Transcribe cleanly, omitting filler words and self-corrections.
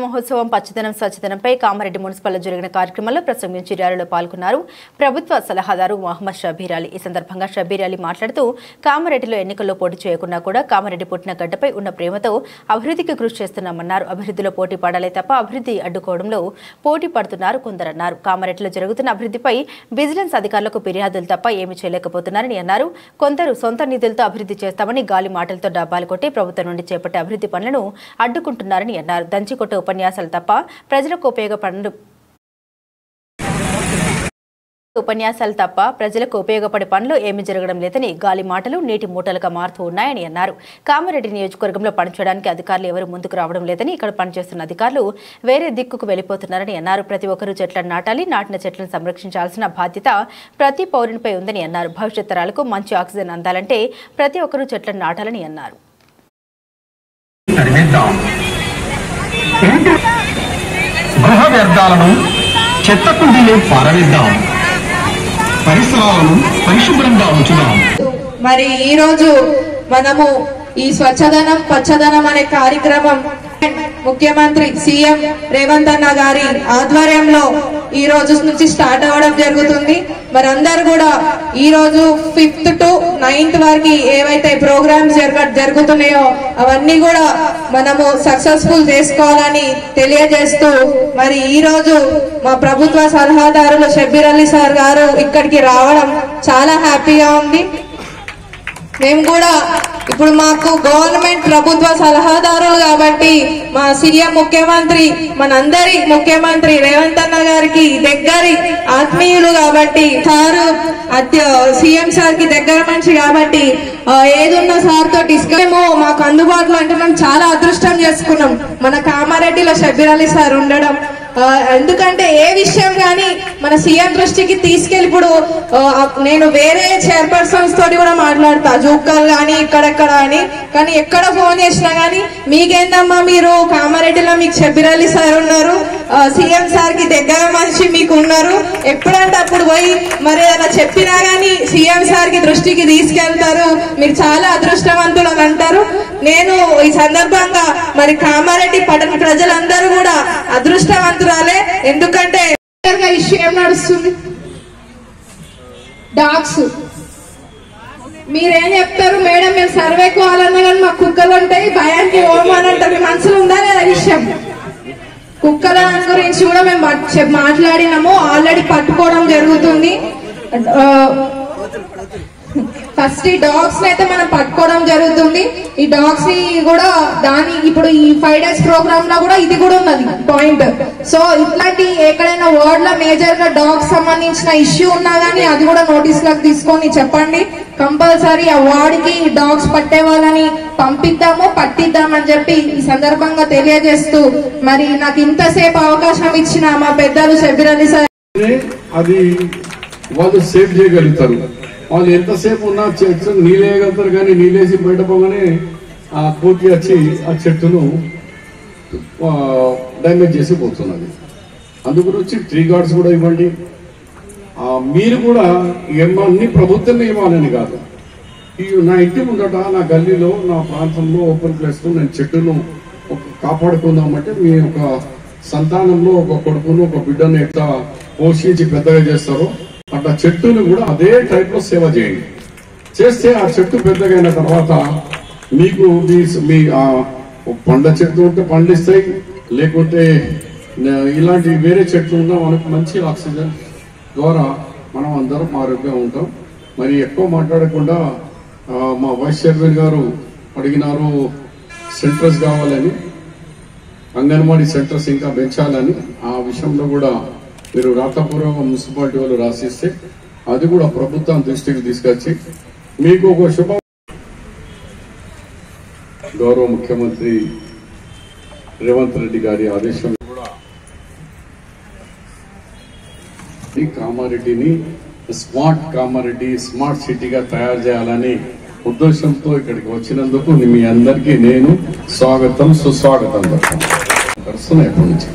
మహోత్సవం పచ్చదనం స్వచ్ఛదనంపై కామారెడ్డి మున్సిపల్లో జరిగిన కార్యక్రమంలో ప్రసంగించి ర్యాలీలో పాల్గొన్నారు ప్రభుత్వ సలహాదారు మహమ్మద్ షబీర్ అలీ. ఈ సందర్భంగా షబీర్ అలీ మాట్లాడుతూ కామారెడ్డిలో ఎన్నికల్లో పోటీ చేయకున్నా కూడా కామారెడ్డి పుట్టిన గడ్డపై ఉన్న ప్రేమతో అభివృద్ధికి కృషి చేస్తున్నామన్నారు. అభివృద్ధిలో పోటీ పడాలే తప్ప అభివృద్ధి అడ్డుకోవడంలో పోటీ పడుతున్నారు కొందరన్నారు. కామారెడ్డిలో జరుగుతున్న అభివృద్ధిపై విజిలెన్స్ అధికారులకు ఫిర్యాదులు తప్ప ఏమీ చేయలేకపోతున్నారని అన్నారు. కొందరు సొంత నిధులతో అభివృద్ధి చేస్తామని గాలి మాటలతో డబ్బాలు కొట్టి ప్రభుత్వం నుండి చేపట్టే అభివృద్ధి పనులను అడ్డుకుంటున్నారని అన్నారు. దంచికొట్ట ఉపన్యాసాలు తప్ప ప్రజలకు ఉపయోగపడే పనులు ఏమీ జరగడం లేదని గాలి మాటలు నీటి మూటలుగా మారుతూ ఉన్నాయని అన్నారు. కామారెడ్డి నియోజకవర్గంలో పనిచేయడానికి అధికారులు ఎవరు ముందుకు రావడం లేదని ఇక్కడ పనిచేస్తున్న అధికారులు వేరే దిక్కుకు వెళ్లిపోతున్నారని అన్నారు. ప్రతి ఒక్కరూ చెట్లను నాటాలి, నాటిన చెట్లను సంరక్షించాల్సిన బాధ్యత ప్రతి పౌరునిపై ఉందని అన్నారు. భవిష్యత్ తరాలకు మంచి ఆక్సిజన్ అందాలంటే ప్రతి ఒక్కరూ చెట్లను నాటాలని అన్నారు. గృహ వ్యర్థాలను చెత్త కుండీలో పారవేద్దాం, పరిసరాలను పరిశుభ్రంగా ఉంచుదాం. మరి ఈ రోజు మనము ఈ స్వచ్ఛదనం పచ్చదనం అనే కార్యక్రమం ముఖ్యమంత్రి సీఎం రేవంత్ అన్న గారి ఆధ్వర్యంలో ఈ రోజు నుంచి స్టార్ట్ అవ్వడం జరుగుతుంది. మరి అందరు కూడా ఈ రోజు 5th to 9th వరకు ఏవైతే ప్రోగ్రామ్స్ జరుగుతున్నాయో అవన్నీ కూడా మనము సక్సెస్ఫుల్ చేసుకోవాలని తెలియజేస్తూ మరి ఈ రోజు మా ప్రభుత్వ సలహాదారులు షబీర్ అలీ సార్ గారు ఇక్కడికి రావడం చాలా హ్యాపీగా ఉంది. మేము కూడా ఇప్పుడు మాకు గవర్నమెంట్ ప్రభుత్వ సలహాదారులు కాబట్టి మా సీఎం ముఖ్యమంత్రి మనందరి ముఖ్యమంత్రి రేవంత్ అన్న గారికి దగ్గరి ఆత్మీయులు కాబట్టి సారు సీఎం సార్ కి దగ్గర మనిషి కాబట్టి ఏదున్న సార్ తో డిస్కస్ మాకు అందుబాటులో అంటే మేము చాలా అదృష్టం చేసుకున్నాం మన కామారెడ్డిలో షబీర్ అలీ సార్ ఉండడం. ఎందుకంటే ఏ విషయం కానీ మన సీఎం దృష్టికి తీసుకెళ్ళిప్పుడు నేను వేరే చైర్పర్సన్స్ తోటి కూడా మాట్లాడతా జూక్కల్ కానీ ఇక్కడెక్కడ అని, కానీ ఎక్కడ ఫోన్ చేసినా గానీ మీకేందమ్మా మీరు కామారెడ్డిలో మీకు షబీర్ అలీ సార్ ఉన్నారు, సీఎం సార్ కి దగ్గర మనిషి మీకు ఉన్నారు, ఎప్పుడంటే అప్పుడు పోయి మరి అలా చెప్పినా గానీ సీఎం సార్ కి దృష్టికి తీసుకెళ్తారు, మీరు చాలా అదృష్టవంతులు అని అంటారు. నేను ఈ సందర్భంగా మరి కామారెడ్డి పట్టణ ప్రజలందరూ కూడా అదృష్టవంతురాలే. ఎందుకంటే ఇష్యూ ఏం నడుస్తుంది, డాగ్స్ మీరేం చెప్తారు మేడం మేము సర్వేకు వాళ్ళన్నా కానీ మాకు కుక్కలు ఉంటాయి భయానికి ఓమని అంటారు. మీ మనసులో ఉందా లేదా విషయం? కుక్కల గురించి కూడా మేము మాట్లాడినాము, ఆల్రెడీ పట్టుకోవడం జరుగుతుంది. ఫస్ట్ ఈ డాగ్స్ అయితే మనం పట్టుకోవడం జరుగుతుంది. ఈ డాగ్స్ ని కూడా దాని ఇప్పుడు ఈ 5 days ప్రోగ్రామ్ లో కూడా ఇది కూడా ఉన్నది పాయింట్. సో ఇట్లాంటి ఎక్కడైనా వర్డ్ లో మేజర్ గా డాగ్స్ సంబంధించిన ఇష్యూ ఉన్నా గానీ అది కూడా నోటీస్ లోకి తీసుకొని చెప్పండి. కంపల్సరీ ఆ వార్డుకి డాగ్స్ పట్టే వాళ్ళని పంపిద్దాము, పట్టిద్దామని చెప్పి ఈ సందర్భంగా తెలియజేస్తూ మరి నాకు ఇంతసేపు అవకాశం ఇచ్చిన మా పెద్దలు షబీర్ అలీ సార్ అది వాళ్ళు సేవ్ చేయగలుగుతారు. వాళ్ళు ఎంతసేపు ఉన్నా చెట్టు నీళ్ళేయగలుగుతారు, కానీ నీళ్ళేసి బయట పోగానే ఆ కోతి వచ్చి ఆ చెట్టును డ్యామేజ్ చేసి పోతున్నది. అందుగురించి ట్రీ గార్డ్స్ కూడా ఇవ్వండి. మీరు కూడా అన్ని ప్రభుత్వమే ఇవ్వాలని కాదు, నా ఇంటి ముందట నా గల్లీలో నా ప్రాంతంలో ఓపెన్ ప్లేస్ లో నేను చెట్టును కాపాడుకుందామంటే మీ యొక్క సంతానంలో ఒక కొడుకును ఒక బిడ్డను ఎట్లా పోషించి పెద్దగా చేస్తారో అట్లా చెట్టును కూడా అదే టైప్ లో సేవ చేయండి. చేస్తే ఆ చెట్టు పెద్దగా అయిన తర్వాత మీకు మీ పండ్ల చెట్లు ఉంటే పండిస్తాయి, లేకుంటే ఇలాంటి వేరే చెట్లు ఉన్నా మనకు మంచి ఆక్సిజన్ ద్వారా మనం అందరం ఆరోగ్యంగా ఉంటాం. మరి ఎక్కువ మాట్లాడకుండా మా వైస్ చైర్మన్ గారు అడిగినారు సెంటర్స్ కావాలని, అంగన్వాడీ సెంటర్స్ ఇంకా పెంచాలని. ఆ విషయంలో కూడా మీరు రాతపూర్వక మున్సిపాలిటీ వాళ్ళు రాసిస్తే అది కూడా ప్రభుత్వం దృష్టికి తీసుకొచ్చి మీకు ఒక గౌరవ ముఖ్యమంత్రి రేవంత్ రెడ్డి గారి ఆదేశం కూడా ఈ కామారెడ్డిని కామారెడ్డి స్మార్ట్ సిటీగా తయారు చేయాలని ఉద్దేశంతో ఇక్కడికి వచ్చినందుకు మీ అందరికీ నేను స్వాగతం సుస్వాగతం చెప్తాను. ఎప్పటి నుంచి